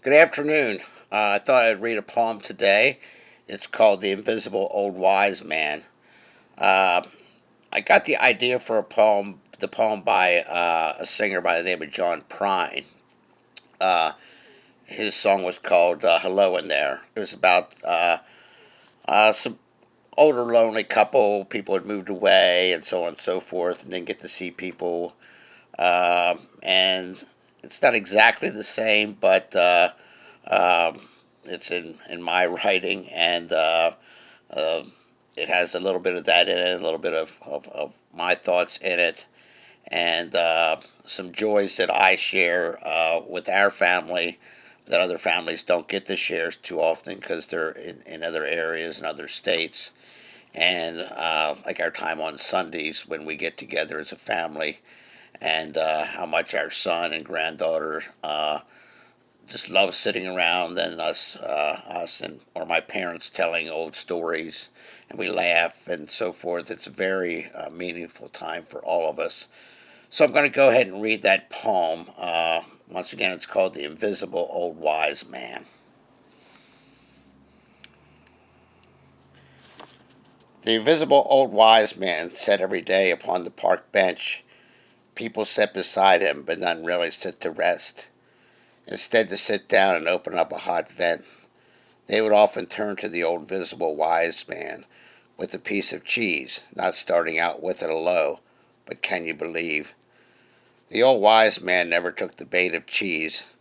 Good afternoon. I thought I'd read a poem today. It's called The Invisible Old Wise Man. Uh, I got the idea for the poem by a singer by the name of John Prine. Uh, his song was called Hello in There. It was about some older lonely couple. People had moved away and so on and so forth and didn't get to see people. And it's not exactly the same, but um, it's in my writing, and uh, it has a little bit of that in it, a little bit of my thoughts in it, and some joys that I share with our family that other families don't get to share too often because they're in other areas and other states. And like our time on Sundays when we get together as a family, and how much our son and granddaughter just love sitting around and us and or my parents telling old stories, and we laugh and so forth. It's a very meaningful time for all of us. So I'm going to go ahead and read that poem. Once again, it's called The Invisible Old Wise Man. The invisible old wise man sat every day upon the park bench. People sat beside him, but none really stood to rest. Instead, to sit down and open up a hot vent, they would often turn to the old visible wise man with a piece of cheese, not starting out with it hello, but can you believe? The old wise man never took the bait of cheese.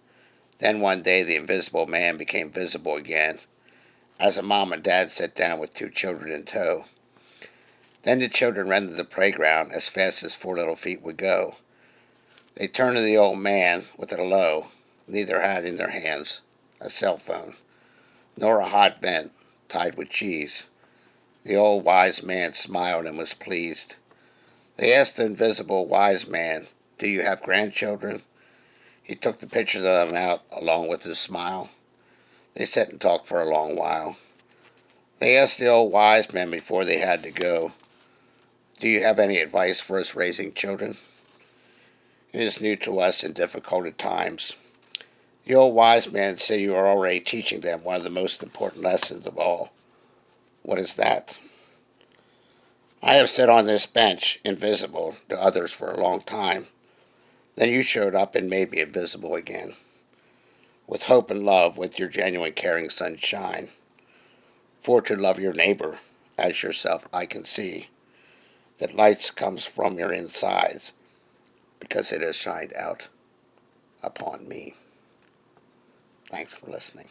Then one day the invisible man became visible again, as a mom and dad sat down with two children in tow. Then the children ran to the playground as fast as four little feet would go. They turned to the old man with a hello. Neither had in their hands a cell phone, nor a hot vent tied with cheese. The old wise man smiled and was pleased. They asked the invisible wise man, "Do you have grandchildren?" He took the pictures of them out along with his smile. They sat and talked for a long while. They asked the old wise man before they had to go, "Do you have any advice for us raising children? It is new to us in difficult times." The old wise man said you are already teaching them one of the most important lessons of all. What is that? I have sat on this bench, invisible to others for a long time. Then you showed up and made me invisible again. With hope and love, with your genuine caring sunshine. For to love your neighbor as yourself I can see that light comes from your insides because it has shined out upon me. Thanks for listening.